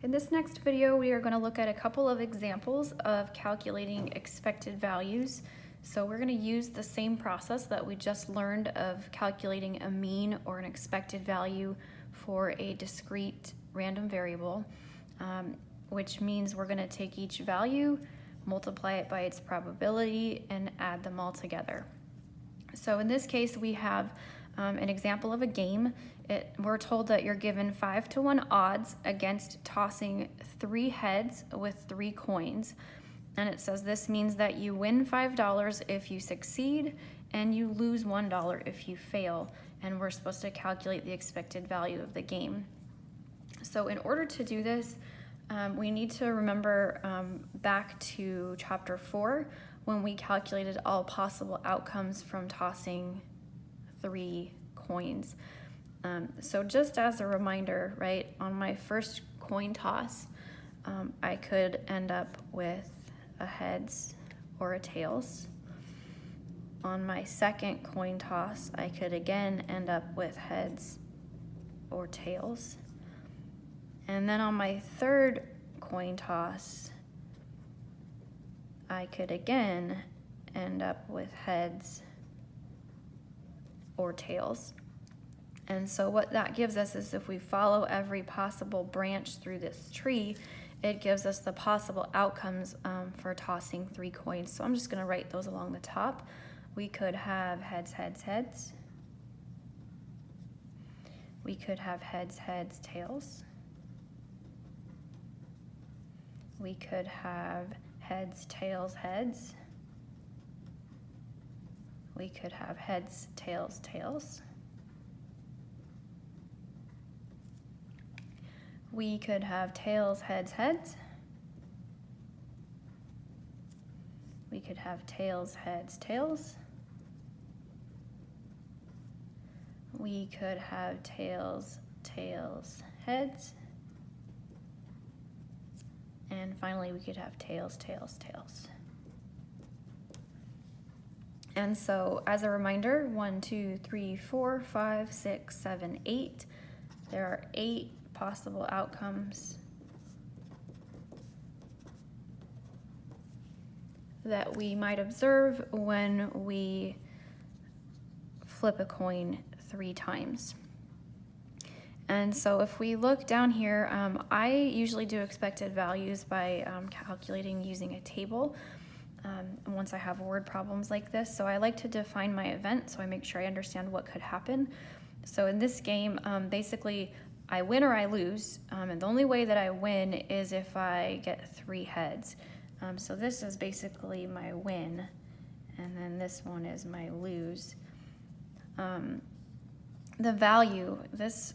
In this next video, we are going to look at a couple of examples of calculating expected values. So we're going to use the same process that we just learned of calculating a mean or an expected value for a discrete random variable, which means we're going to take each value, multiply it by its probability, and add them all together. So in this case, we have an example of a game. We're told that you're given 5-to-1 odds against tossing 3 heads with 3 coins. And it says this means that you win $5 if you succeed and you lose $1 if you fail. And we're supposed to calculate the expected value of the game. So in order to do this, we need to remember back to chapter 4 when we calculated all possible outcomes from tossing 3 coins. So just as a reminder, right, on my first coin toss, I could end up with a heads or a tails. On my second coin toss, I could again end up with heads or tails. And then on my third coin toss, I could again end up with heads or tails. And so what that gives us is if we follow every possible branch through this tree, it gives us the possible outcomes for tossing 3 coins. So I'm just going to write those along the top. We could have heads, heads, heads. We could have heads, heads, tails. We could have heads, tails, heads. We could have heads, tails, tails. We could have tails, heads, heads. We could have tails, heads, tails. We could have tails, tails, heads. And finally, we could have tails, tails, tails. And so as a reminder, 1, 2, 3, 4, 5, 6, 7, 8. There are 8 possible outcomes that we might observe when we flip a coin 3 times. And so if we look down here, I usually do expected values by calculating using a table once I have word problems like this. So I like to define my event so I make sure I understand what could happen. So in this game, basically, I win or I lose, and the only way that I win is if I get 3 heads. So this is basically my win, and then this one is my lose. The value, this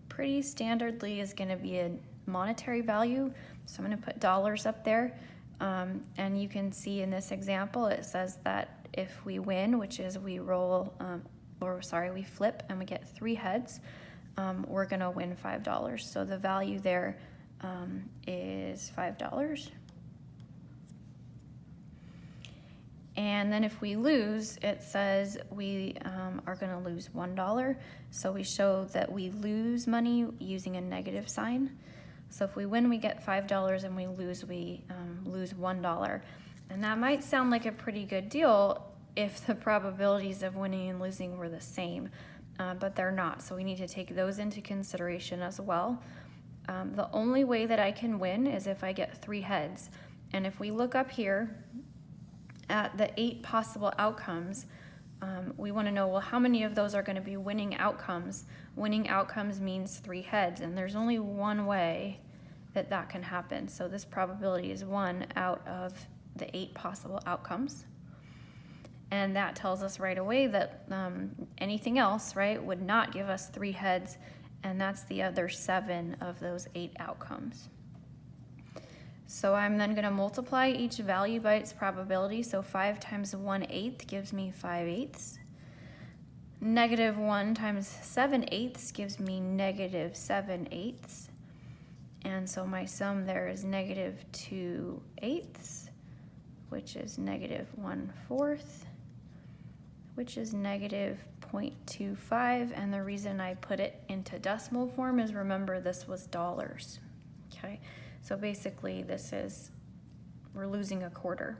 pretty standardly is going to be a monetary value, so I'm going to put dollars up there. And you can see in this example, it says that if we win, which is we we flip and we get 3 heads, we're going to win $5. So the value there is $5. And then if we lose, it says we are going to lose $1. So we show that we lose money using a negative sign. So if we win, we get $5, and we lose $1. And that might sound like a pretty good deal if the probabilities of winning and losing were the same. But they're not, so we need to take those into consideration as well. The only way that I can win is if I get 3 heads. And if we look up here at the 8 possible outcomes, we want to know, well, how many of those are going to be winning outcomes? Winning outcomes means 3 heads, and there's only one way that that can happen. So this probability is 1 out of the 8 possible outcomes. And that tells us right away that anything else, right, would not give us 3 heads, and that's the other 7 of those 8 outcomes. So I'm then going to multiply each value by its probability. So 5 times 1/8 gives me 5/8. -1 times 7/8 gives me -7/8. And so my sum there is -2/8, which is -1/4, which is -0.25, and the reason I put it into decimal form is, remember, this was dollars, Okay, so basically we're losing a quarter.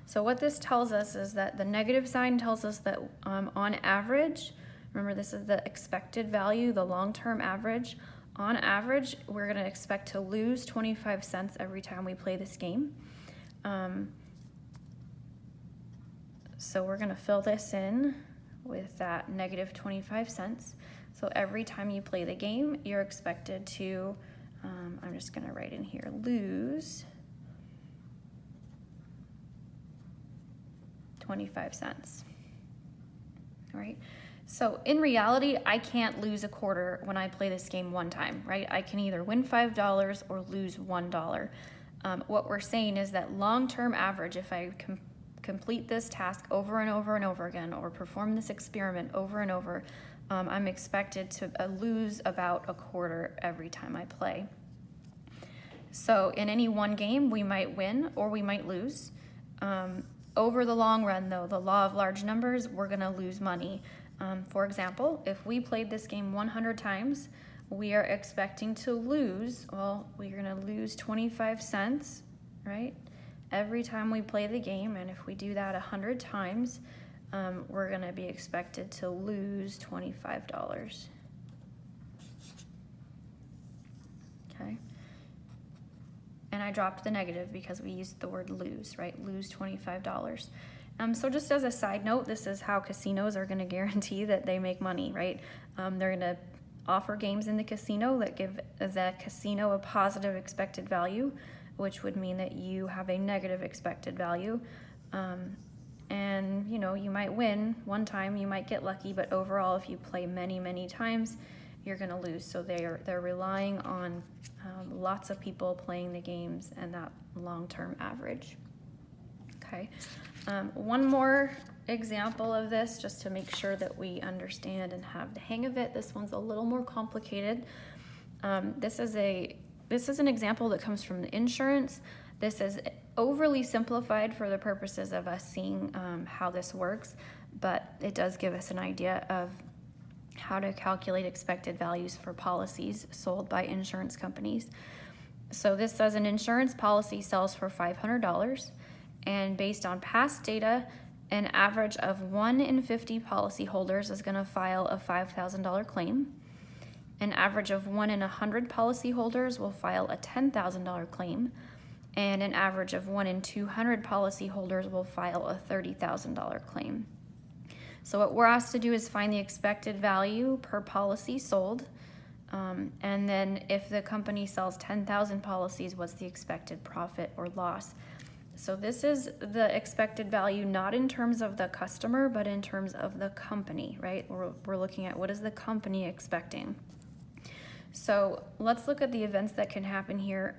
So what this tells us is that the negative sign tells us that on average, remember this is the expected value, the long-term average. On average, we're going to expect to lose 25 cents every time we play this game. So we're going to fill this in with that negative 25 cents. So every time you play the game, you're expected to, I'm just going to write in here, lose 25 cents. All right. So in reality, I can't lose a quarter when I play this game one time, right? I can either win $5 or lose $1. What we're saying is that long-term average, if I complete this task over and over and over again, or perform this experiment over and over, I'm expected to lose about a quarter every time I play. So in any one game, we might win or we might lose. Over the long run, though, the law of large numbers, we're going to lose money. For example, if we played this game 100 times, we are expecting to lose, we're going to lose 25 cents, right? Every time we play the game, and if we do that 100 times, we're going to be expected to lose $25. Okay. And I dropped the negative because we used the word lose, right? Lose $25. So just as a side note, this is how casinos are going to guarantee that they make money, right? They're going to offer games in the casino that give the casino a positive expected value, which would mean that you have a negative expected value. And, you might win one time, you might get lucky, but overall, if you play many, many times, you're going to lose. So they're relying on lots of people playing the games and that long-term average. Okay. One more example of this, just to make sure that we understand and have the hang of it. This one's a little more complicated. This is an example that comes from the insurance. This is overly simplified for the purposes of us seeing how this works, but it does give us an idea of how to calculate expected values for policies sold by insurance companies. So this says an insurance policy sells for $500, and based on past data, an average of 1 in 50 policyholders is going to file a $5,000 claim. An average of 1 in 100 policyholders will file a $10,000 claim, and an average of 1 in 200 policyholders will file a $30,000 claim. So what we're asked to do is find the expected value per policy sold, and then if the company sells 10,000 policies, what's the expected profit or loss? So this is the expected value, not in terms of the customer, but in terms of the company, right? We're looking at what is the company expecting. So let's look at the events that can happen here.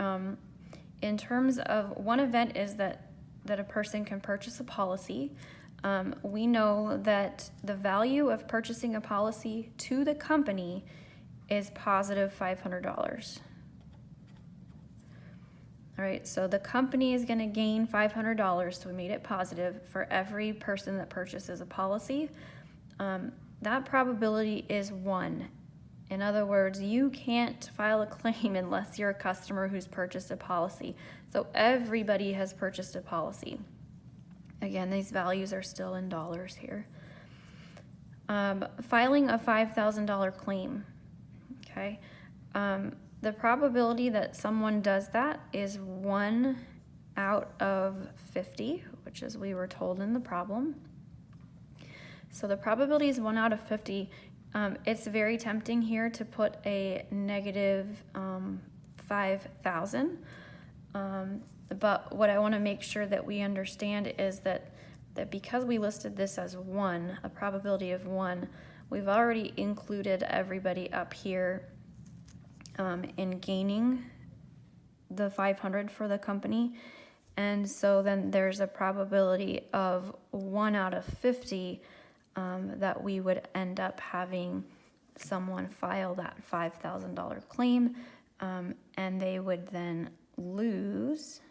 In terms of one event is that a person can purchase a policy. We know that the value of purchasing a policy to the company is positive $500. All right, so the company is going to gain $500, so we made it positive, for every person that purchases a policy. That probability is 1. In other words, you can't file a claim unless you're a customer who's purchased a policy. So everybody has purchased a policy. Again, these values are still in dollars here. Filing a $5,000 claim, okay? The probability that someone does that is 1 out of 50, which is we were told in the problem. So the probability is 1 out of 50. It's very tempting here to put a negative 5,000. But what I want to make sure that we understand is that because we listed this as 1, a probability of 1, we've already included everybody up here in gaining the 500 for the company. And so then there's a probability of 1 out of 50 that we would end up having someone file that $5,000 claim, and they would then lose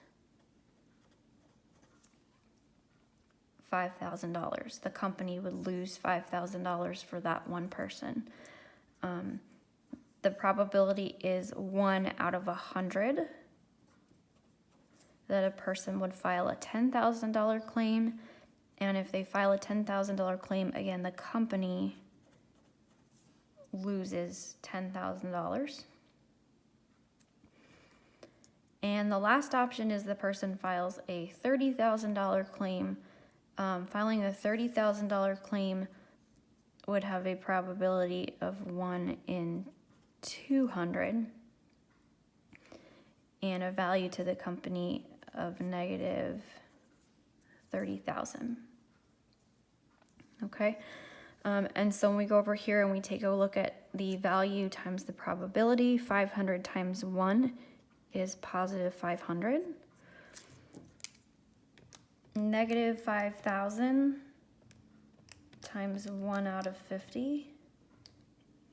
$5,000. The company would lose $5,000 for that one person. the probability is 1 out of 100 that a person would file a $10,000 claim. And if they file a $10,000 claim, again, the company loses $10,000. And the last option is the person files a $30,000 claim. Filing a $30,000 claim would have a probability of 1 in 200 and a value to the company of negative 30,000. Okay, and so when we go over here and we take a look at the value times the probability, 500 times 1 is positive 500. Negative 5,000 times 1 out of 50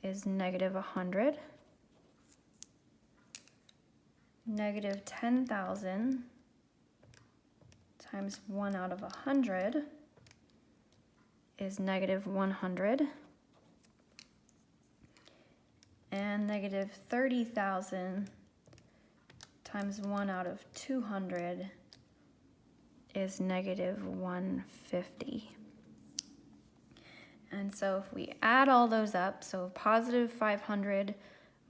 is negative 100. Negative 10,000 times 1 out of 100 is negative 100. And negative 30,000 times 1 out of 200 is negative 150. And so if we add all those up, so positive 500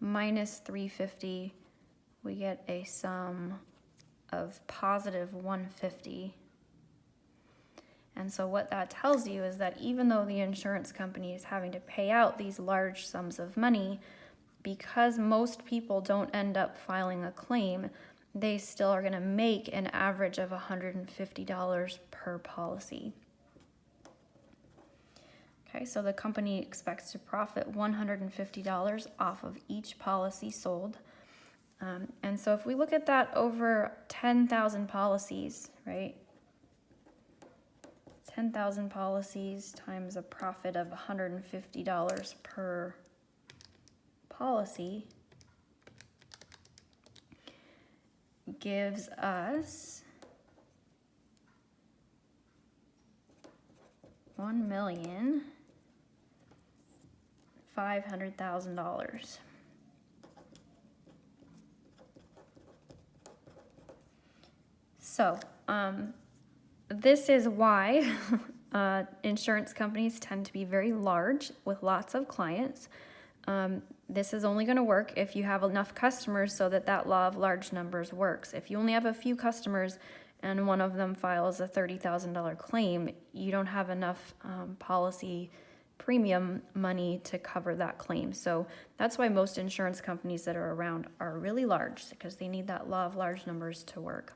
minus 350, we get a sum of positive 150. And so what that tells you is that even though the insurance company is having to pay out these large sums of money, because most people don't end up filing a claim, they still are going to make an average of $150 per policy. Okay, so the company expects to profit $150 off of each policy sold. And so if we look at that over 10,000 policies, right? 10,000 policies times a profit of $150 per policy gives us $1,500,000. So, this is why insurance companies tend to be very large with lots of clients. This is only going to work if you have enough customers so that that law of large numbers works. If you only have a few customers and one of them files a $30,000 claim, you don't have enough policy premium money to cover that claim. So that's why most insurance companies that are around are really large, because they need that law of large numbers to work.